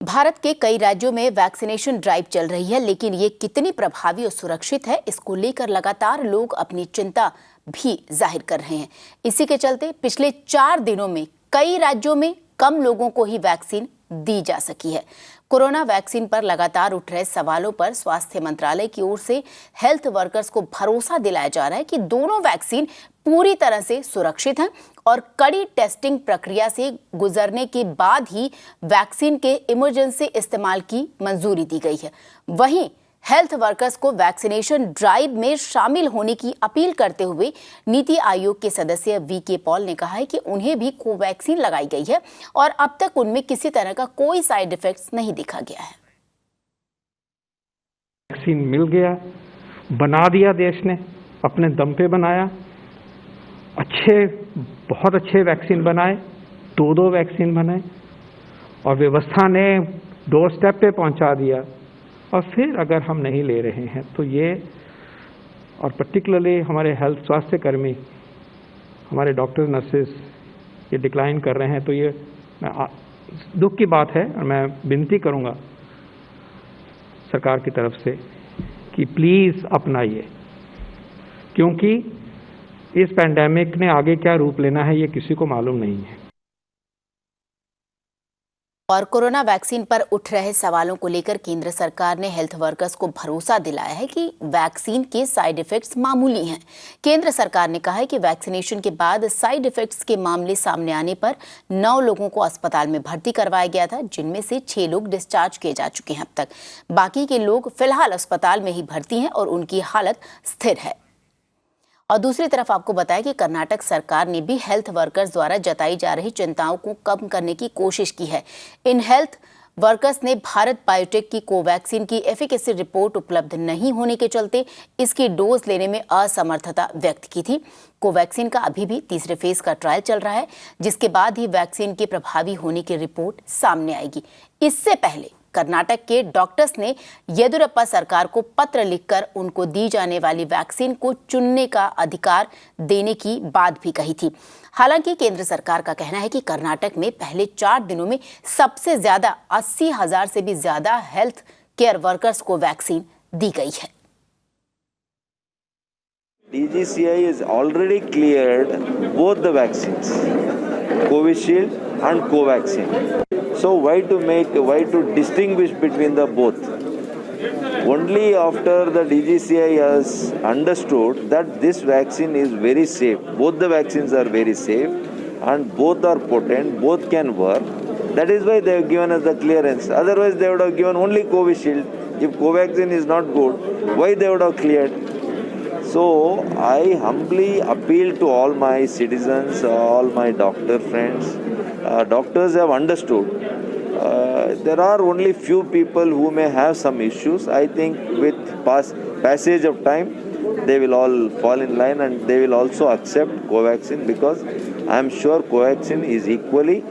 भारत के कई राज्यों में वैक्सीनेशन ड्राइव चल रही है, लेकिन ये कितनी प्रभावी और सुरक्षित है, इसको लेकर लगातार लोग अपनी चिंता भी जाहिर कर रहे हैं। इसी के चलते पिछले 4 दिनों में कई राज्यों में कम लोगों को ही वैक्सीन दी जा सकी है। कोरोना वैक्सीन पर लगातार उठ रहे सवालों पर स्वास्थ्य मंत्रालय की ओर से हेल्थ वर्कर्स को भरोसा दिलाया जा रहा है कि दोनों वैक्सीन पूरी तरह से सुरक्षित हैं और कड़ी टेस्टिंग प्रक्रिया से गुजरने के बाद ही वैक्सीन के इमरजेंसी इस्तेमाल की मंजूरी दी गई है। वहीं हेल्थ वर्कर्स को वैक्सीनेशन ड्राइव में शामिल होने की अपील करते हुए नीति आयोग के सदस्य वीके पॉल ने कहा है कि उन्हें भी कोवैक्सीन लगाई गई है और अब तक उनमें किसी तरह का कोई साइड इफेक्ट्स नहीं दिखा गया है। वैक्सीन मिल गया, बना दिया, देश ने अपने दम पे बनाया, बहुत अच्छे वैक्सीन बनाए, 2 वैक्सीन बनाए और व्यवस्था ने डोर स्टेप पे पहुंचा दिया। और फिर अगर हम नहीं ले रहे हैं तो ये, और पर्टिकुलरली हमारे हेल्थ स्वास्थ्य कर्मी, हमारे डॉक्टर नर्सेस ये डिक्लाइन कर रहे हैं, तो ये दुख की बात है। और मैं विनती करूंगा सरकार की तरफ से कि प्लीज अपनाइए, क्योंकि इस पैंडेमिक ने आगे क्या रूप लेना है ये किसी को मालूम नहीं है। और कोरोना वैक्सीन पर उठ रहे सवालों को लेकर केंद्र सरकार ने हेल्थ वर्कर्स को भरोसा दिलाया है कि वैक्सीन के साइड इफेक्ट्स मामूली हैं। केंद्र सरकार ने कहा है कि वैक्सीनेशन के बाद साइड इफेक्ट्स के मामले सामने आने पर 9 लोगों को अस्पताल में भर्ती करवाया गया था, जिनमें से 6 लोग डिस्चार्ज किए जा चुके हैं। अब तक बाकी के लोग फिलहाल अस्पताल में ही भर्ती हैं और उनकी हालत स्थिर है। और दूसरी तरफ आपको बताया कि कर्नाटक सरकार ने भी हेल्थ वर्कर्स द्वारा जताई जा रही चिंताओं को कम करने की कोशिश की है। इन हेल्थ वर्कर्स ने भारत बायोटेक की कोवैक्सीन की एफिकेसी रिपोर्ट उपलब्ध नहीं होने के चलते इसकी डोज लेने में असमर्थता व्यक्त की थी। कोवैक्सीन का अभी भी तीसरे फेज का ट्रायल चल रहा है, जिसके बाद ही वैक्सीन के प्रभावी होने की रिपोर्ट सामने आएगी। इससे पहले कर्नाटक के डॉक्टर्स ने येदियुरप्पा सरकार को पत्र लिखकर उनको दी जाने वाली वैक्सीन को चुनने का अधिकार देने की बात भी कही थी। हालांकि केंद्र सरकार का कहना है कि कर्नाटक में पहले 4 दिनों में सबसे ज्यादा 80,000 से भी ज्यादा हेल्थ केयर वर्कर्स को वैक्सीन दी गई है। DGCI has already cleared both the vaccines, Covishield and Covaxin. So why to distinguish between the both? Only after the DGCI has understood that this vaccine is very safe. Both the vaccines are very safe and both are potent, both can work. That is why they have given us the clearance. Otherwise they would have given only Covishield. If Covaxin is not good, why they would have cleared? So I humbly appeal to all my citizens, all my doctor friends. Doctors have understood. There are only few people who may have some issues. I think with passage of time, they will all fall in line and they will also accept Covaxin, because I am sure Covaxin is equally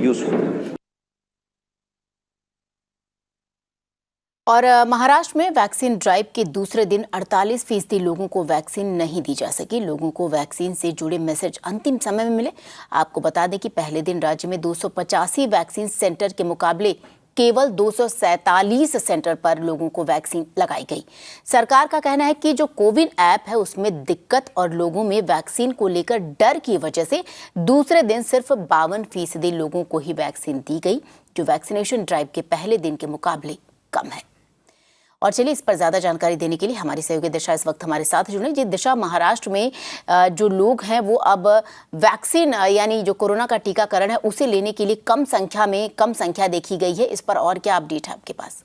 useful. और महाराष्ट्र में vaccine drive के दूसरे दिन 48% लोगों को vaccine नहीं दी जा सकी। लोगों को वैक्सीन से जुड़े मैसेज अंतिम समय में मिले। आपको बता दें कि पहले दिन राज्य में 285 वैक्सीन सेंटर के मुकाबले केवल 247 सेंटर पर लोगों को वैक्सीन लगाई गई। सरकार का कहना है कि जो कोविन ऐप है उसमें दिक्कत और लोगों में वैक्सीन को लेकर डर की वजह से दूसरे दिन सिर्फ 52% लोगों को ही वैक्सीन दी गई, जो वैक्सीनेशन ड्राइव के पहले दिन के मुकाबले कम है। और चलिए, इस पर ज्यादा जानकारी देने के लिए हमारी सहयोगी दिशा इस वक्त हमारे साथ जुड़े। जी दिशा, महाराष्ट्र में जो लोग हैं वो अब वैक्सीन यानी जो कोरोना का टीकाकरण है उसे लेने के लिए कम संख्या देखी गई है। इस पर और क्या अपडेट है आपके पास?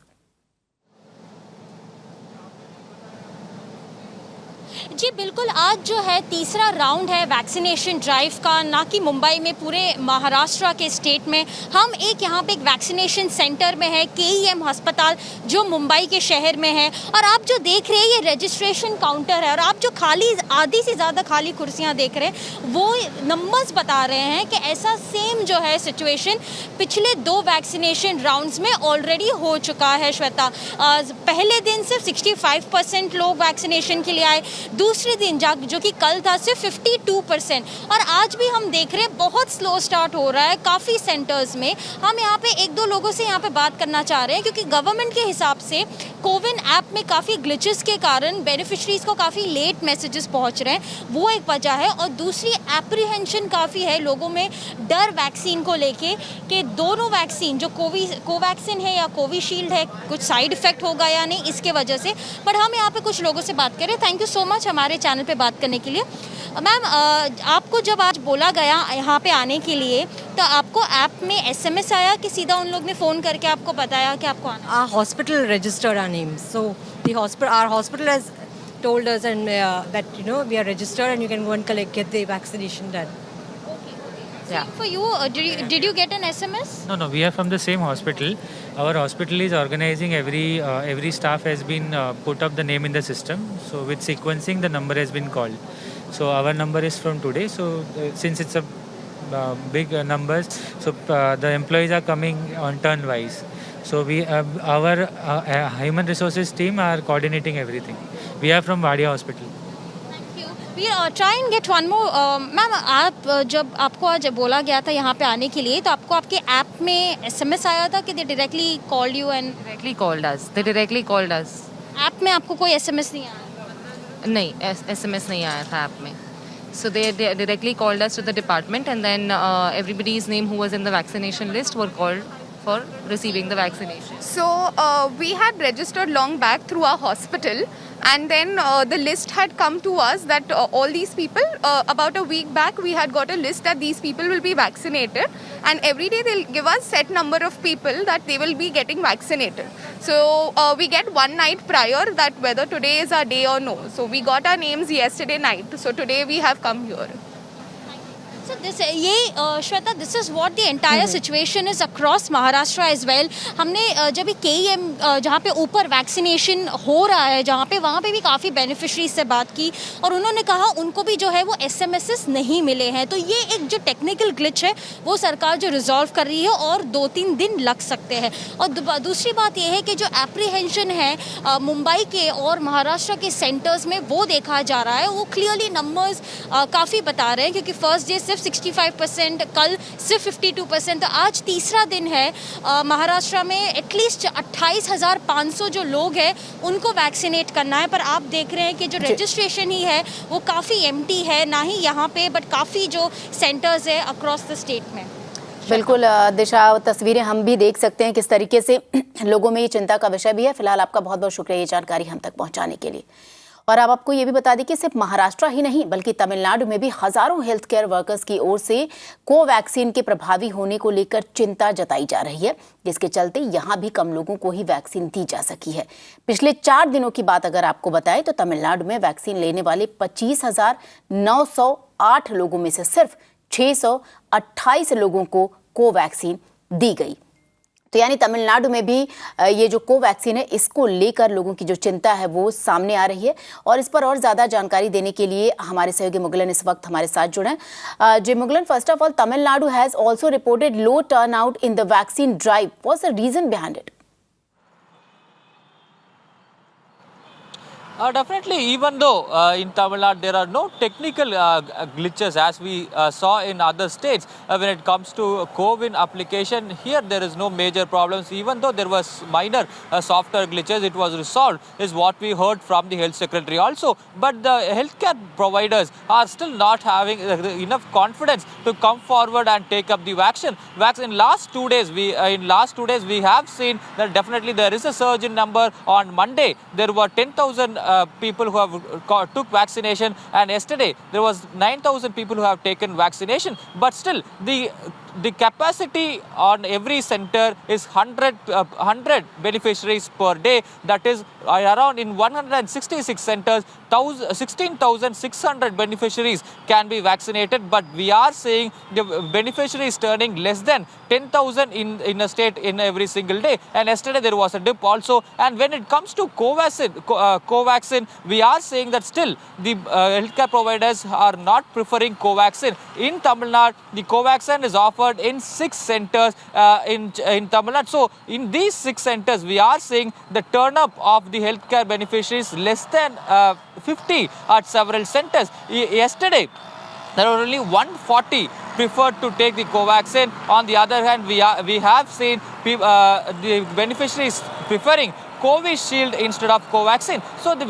जी बिल्कुल, आज जो है तीसरा राउंड है वैक्सीनेशन ड्राइव का, ना कि मुंबई में, पूरे महाराष्ट्र के स्टेट में। हम यहाँ पे एक वैक्सीनेशन सेंटर में है, KEM अस्पताल जो मुंबई के शहर में है। और आप जो देख रहे हैं ये रजिस्ट्रेशन काउंटर है, और आप जो खाली आधी से ज़्यादा खाली कुर्सियाँ देख रहे हैं वो नंबर्स बता रहे हैं कि ऐसा सेम जो है सिचुएशन पिछले 2 वैक्सीनेशन राउंड्स में ऑलरेडी हो चुका है। श्वेता, पहले दिन सिर्फ 65% लोग वैक्सीनेशन के लिए आए, दूसरे दिन जो कि कल था सिर्फ 52%। और आज भी हम देख रहे हैं बहुत स्लो स्टार्ट हो रहा है काफ़ी सेंटर्स में। हम यहाँ पे एक दो लोगों से यहाँ पे बात करना चाह रहे हैं, क्योंकि गवर्नमेंट के हिसाब से कोविन ऐप में काफ़ी ग्लिचेस के कारण बेनिफिशरीज को काफ़ी लेट मैसेजेस पहुँच रहे हैं, वो एक वजह है। और दूसरी एप्रीहेंशन काफ़ी है लोगों में, डर वैक्सीन को लेके कि दोनों वैक्सीन जो कोवैक्सीन है या कोविशील्ड है, कुछ साइड इफेक्ट होगा या नहीं, इसके वजह से। पर हम यहाँ पे कुछ लोगों से बात करें। थैंक यू सो मच हमारे चैनल पे बात करने के लिए। मैम, आपको जब आज बोला गया यहाँ पे आने के लिए, तो आपको ऐप में SMS आया कि सीधा उन लोग ने फ़ोन करके आपको बताया कि आपको आना? Our hospital registered our names, so our hospital has told us and that we are registered and you can go and get the vaccination done. Yeah. For you, did you get an SMS? No, we are from the same hospital. Our hospital is organizing every staff has been put up the name in the system. So with sequencing, the number has been called. So our number is from today. So since it's a big numbers, so the employees are coming on turn wise. So our human resources team are coordinating everything. We are from Wadia Hospital. We'll try and get one more. Ma'am, आप जब आपको आज बोला गया था यहाँ पे आने के लिए, तो आपको आपके ऐप में SMS आया था कि they directly called you and Directly called us. They directly called us. App में आपको कोई SMS नहीं आया? नहीं, SMS नहीं आया था ऐप में. So they directly called us to the department and then everybody's name who was in the vaccination list were called for receiving the vaccination. So we had registered long back through our hospital, and then the list had come to us that all these people, about a week back we had got a list that these people will be vaccinated, and every day they'll give us set number of people that they will be getting vaccinated. So we get one night prior that whether today is our day or no. So we got our names yesterday night, so today we have come here. So Shweta, this is what the entire situation is across Maharashtra as well. हमने जब KEM जहाँ पे ऊपर vaccination हो रहा है, जहाँ पे वहाँ पे भी काफ़ी बेनिफिशरीज से बात की, और उन्होंने कहा उनको भी जो है वो SMSs नहीं मिले हैं। तो ये एक जो टेक्निकल ग्लिच है वो सरकार जो रिजॉल्व कर रही है, और 2-3 दिन लग सकते हैं। और दूसरी बात ये है कि जो एप्रीहेंशन है मुंबई के और महाराष्ट्र के सेंटर्स में, वो देखा जा रहा है। वो क्लियरली नंबर्स काफ़ी बता रहे हैं, क्योंकि फर्स्ट डे सिर्फ 65%, कल सिर्फ 52%। तो आज तीसरा दिन है महाराष्ट्र में एटलीस्ट 28,500 जो लोग हैं उनको वैक्सीनेट करना है। पर आप देख रहे हैं कि जो रजिस्ट्रेशन ही है वो काफ़ी एम्प्टी है, ना ही यहाँ पे बट काफ़ी जो सेंटर्स है अक्रॉस द स्टेट में। बिल्कुल दिशा, तस्वीरें हम भी देख सकते हैं किस तरीके से लोगों में ये चिंता का विषय भी है। फिलहाल आपका बहुत बहुत शुक्रिया ये जानकारी हम तक पहुंचाने के लिए। और अब आपको ये भी बता दें कि सिर्फ महाराष्ट्र ही नहीं बल्कि तमिलनाडु में भी हजारों हेल्थ केयर वर्कर्स की ओर से कोवैक्सीन के प्रभावी होने को लेकर चिंता जताई जा रही है, जिसके चलते यहां भी कम लोगों को ही वैक्सीन दी जा सकी है। पिछले 4 दिनों की बात अगर आपको बताएं तो तमिलनाडु में वैक्सीन लेने वाले 25,908 लोगों में से सिर्फ 628 लोगों को कोवैक्सीन दी गई। तो यानी तमिलनाडु में भी ये जो कोवैक्सीन है इसको लेकर लोगों की जो चिंता है वो सामने आ रही है। और इस पर और ज़्यादा जानकारी देने के लिए हमारे सहयोगी मुगलन इस वक्त हमारे साथ जुड़े हैं। Ji Mugilan, first of all Tamil Nadu has also reported low turn out in the vaccine drive. What's the reason behind it? Definitely, even though in Tamil Nadu there are no technical glitches as we saw in other states when it comes to COVID application, here there is no major problems. Even though there was minor software glitches, it was resolved, is what we heard from the health secretary also. But the healthcare providers are still not having enough confidence to come forward and take up the vaccine. In last 2 days, we have seen that definitely there is a surge in number. On Monday, there were 10,000 people who have took vaccination, and yesterday there was 9,000 people who have taken vaccination. But still, the capacity on every center is 100 beneficiaries per day. That is around in 166 centers, 16,600 beneficiaries can be vaccinated. But we are seeing the beneficiaries turning less than 10,000 in a state in every single day. And yesterday there was a dip also. And when it comes to Covaxin, we are saying that still the healthcare providers are not preferring Covaxin. In Tamil Nadu, the Covaxin is offered delivered in 6 centers in Tamil Nadu. So in these 6 centers, we are seeing the turn up of the healthcare beneficiaries less than 50 at several centers. Yesterday, there were only 140 preferred to take the Covaxin. On the other hand, we have seen the beneficiaries preferring Covishield instead of Covaxin. So the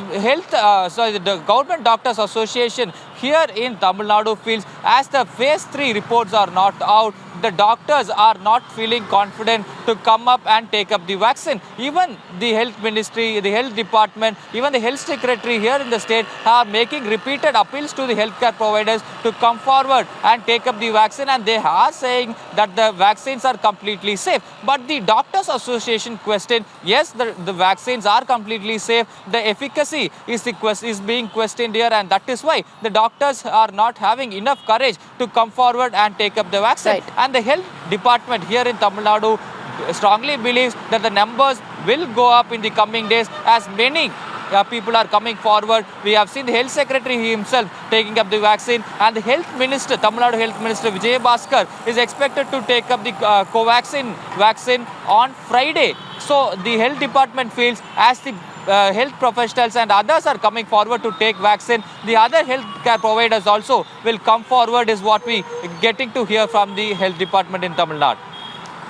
the Government Doctors Association here in Tamil Nadu feels as the phase 3 reports are not out, the doctors are not feeling confident to come up and take up the vaccine. Even the health ministry, the health department, even the health secretary here in the state are making repeated appeals to the healthcare providers to come forward and take up the vaccine, and they are saying that the vaccines are completely safe. But the Doctors Association question, yes, the vaccines are completely safe. The efficacy is being questioned here, and that is why the doctors are not having enough courage to come forward and take up the vaccine. Right. And the health department here in Tamil Nadu strongly believes that the numbers will go up in the coming days as many people are coming forward. We have seen the health secretary himself taking up the vaccine, and the health minister, Tamil Nadu health minister Vijay Bhaskar, is expected to take up the Covaxin vaccine on Friday. So the health department feels as the health professionals and others are coming forward to take vaccine, the other healthcare providers also will come forward, is what we getting to hear from the health department in Tamil Nadu.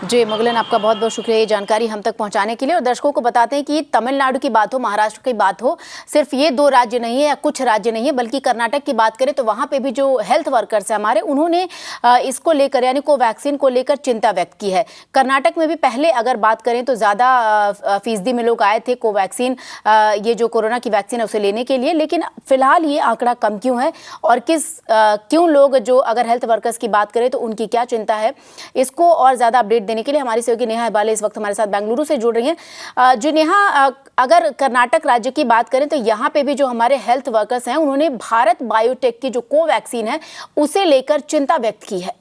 जी मुगलन, आपका बहुत बहुत शुक्रिया ये जानकारी हम तक पहुंचाने के लिए। और दर्शकों को बताते हैं कि तमिलनाडु की बात हो, महाराष्ट्र की बात हो, सिर्फ ये 2 राज्य नहीं है या कुछ राज्य नहीं है, बल्कि कर्नाटक की बात करें तो वहां पे भी जो हेल्थ वर्कर्स हैं हमारे, उन्होंने इसको लेकर यानी कोवैक्सीन को लेकर चिंता व्यक्त की है। कर्नाटक में भी पहले अगर बात करें तो ज़्यादा फीसदी में लोग आए थे कोवैक्सीन, ये जो कोरोना की वैक्सीन है उसे लेने के लिए, लेकिन फिलहाल ये आंकड़ा कम क्यों है और क्यों लोग जो अगर हेल्थ वर्कर्स की बात करें तो उनकी क्या चिंता है, इसको और ज़्यादा अपडेट देने के लिए हमारी सहयोगी नेहा हेबाले इस वक्त हमारे साथ बेंगलुरु से जुड़ रही हैं। जो नेहा, अगर कर्नाटक राज्य की बात करें तो यहाँ पे भी जो हमारे हेल्थ वर्कर्स हैं उन्होंने भारत बायोटेक की जो कोवैक्सीन है उसे लेकर चिंता व्यक्त की है।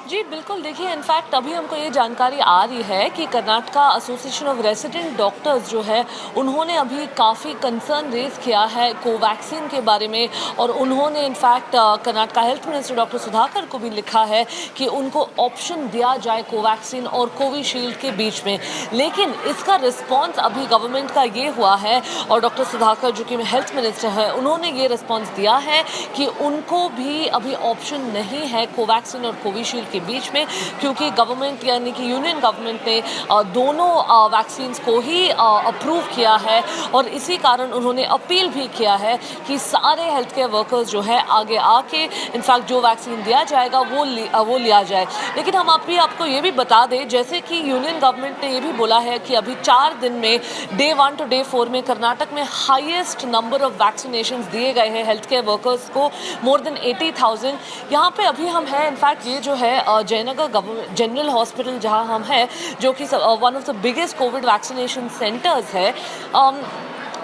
जी बिल्कुल, देखिए इनफैक्ट अभी हमको ये जानकारी आ रही है कि Karnataka association of resident doctors जो है उन्होंने अभी काफ़ी कंसर्न रेज किया है कोवैक्सीन के बारे में, और उन्होंने in fact Karnataka health minister doctor Sudhakar को भी लिखा है कि उनको ऑप्शन दिया जाए कोवैक्सीन और कोविशील्ड के बीच में। लेकिन इसका रिस्पॉन्स अभी गवर्नमेंट का ये हुआ है, और डॉक्टर सुधाकर जो कि हेल्थ मिनिस्टर है उन्होंने ये रिस्पॉन्स दिया है कि उनको भी अभी ऑप्शन नहीं है कोवैक्सीन और कोविशील्ड के बीच में, क्योंकि गवर्नमेंट यानी कि यूनियन गवर्नमेंट ने दोनों वैक्सीन्स को ही अप्रूव किया है, और इसी कारण उन्होंने अपील भी किया है कि सारे हेल्थ केयर वर्कर्स जो है आगे आके इनफैक्ट जो वैक्सीन दिया जाएगा वो लिया जाए। लेकिन हम आपको ये भी बता दें, जैसे कि यूनियन गवर्नमेंट ने ये भी बोला है कि अभी 4 दिन में डे 1 to डे 4 में कर्नाटक में हाईएस्ट नंबर ऑफ वैक्सीनेशन दिए गए हैं हेल्थ केयर वर्कर्स को, मोर देन 80,000। यहाँ पे अभी हम हैं इनफैक्ट ये जो है जयनगर जनरल हॉस्पिटल जहां हम हैं, जो कि one of the biggest Covid vaccination centres है।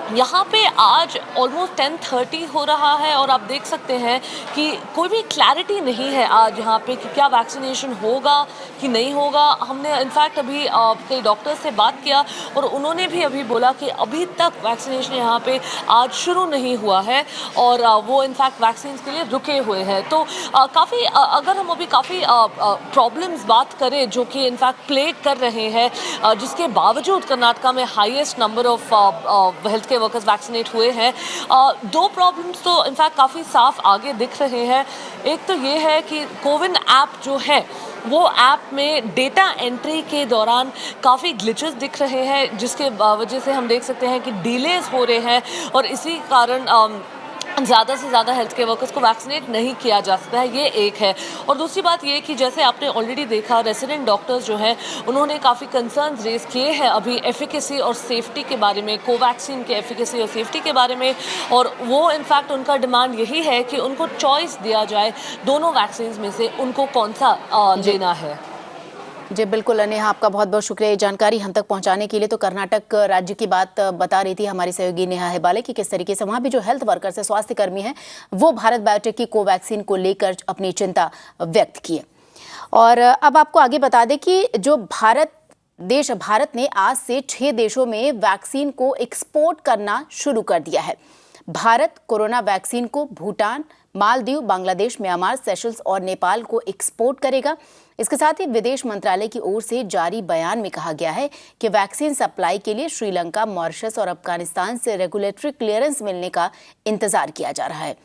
यहाँ पे आज ऑलमोस्ट 10:30 हो रहा है, और आप देख सकते हैं कि कोई भी क्लैरिटी नहीं है आज यहाँ पे कि क्या वैक्सीनेशन होगा कि नहीं होगा। हमने इनफैक्ट अभी कई डॉक्टर्स से बात किया और उन्होंने भी अभी बोला कि अभी तक वैक्सीनेशन यहाँ पे आज शुरू नहीं हुआ है, और वो इनफैक्ट वैक्सीन के लिए रुके हुए हैं। तो काफ़ी अगर हम अभी काफ़ी प्रॉब्लम्स बात करें जो कि इनफैक्ट प्लेग कर रहे हैं, जिसके बावजूद कर्नाटका में highest number of health care workers vaccinate हुए हैं, 2 प्रॉब्लम्स तो इनफैक्ट काफ़ी साफ आगे दिख रहे हैं। एक तो ये है कि कोविन ऐप जो है वो ऐप में डेटा एंट्री के दौरान काफ़ी ग्लिचेस दिख रहे हैं, जिसके वजह से हम देख सकते हैं कि डिलेज हो रहे हैं, और इसी कारण ज़्यादा से ज़्यादा हेल्थ केयर वर्कर्स को वैक्सीनेट नहीं किया जा सकता है। ये एक है। और दूसरी बात ये कि जैसे आपने ऑलरेडी देखा, रेसिडेंट डॉक्टर्स जो हैं उन्होंने काफ़ी कंसर्न्स रेज किए हैं अभी एफिकेसी और सेफ्टी के बारे में, कोवैक्सीन के एफिकेसी और सेफ्टी के बारे में, और वो इनफैक्ट उनका डिमांड यही है कि उनको चॉइस दिया जाए दोनों वैक्सीन में से उनको कौन सा लेना है। जी बिल्कुल नेहा, आपका बहुत बहुत शुक्रिया ये जानकारी हम तक पहुंचाने के लिए। तो कर्नाटक राज्य की बात बता रही थी हमारी सहयोगी नेहा हेबाले कि किस तरीके से वहां भी जो हेल्थ वर्कर्स है, स्वास्थ्य कर्मी हैं, वो भारत बायोटेक की कोवैक्सीन को लेकर अपनी चिंता व्यक्त की। और अब आपको आगे बता दें कि जो भारत ने आज से 6 देशों में वैक्सीन को एक्सपोर्ट करना शुरू कर दिया है। भारत कोरोना वैक्सीन को भूटान, मालदीव, बांग्लादेश, म्यांमार, सेशल्स और नेपाल को एक्सपोर्ट करेगा। इसके साथ ही विदेश मंत्रालय की ओर से जारी बयान में कहा गया है कि वैक्सीन सप्लाई के लिए श्रीलंका, मॉरिशस और अफगानिस्तान से रेगुलेटरी क्लियरेंस मिलने का इंतजार किया जा रहा है।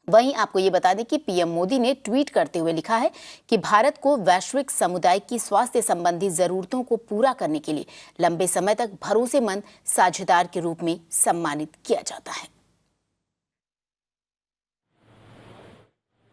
वहीं आपको ये बता दें कि पीएम मोदी ने ट्वीट करते हुए लिखा है कि भारत को वैश्विक समुदाय की स्वास्थ्य संबंधी जरूरतों को पूरा करने के लिए लंबे समय तक भरोसेमंद साझेदार के रूप में सम्मानित किया जाता है।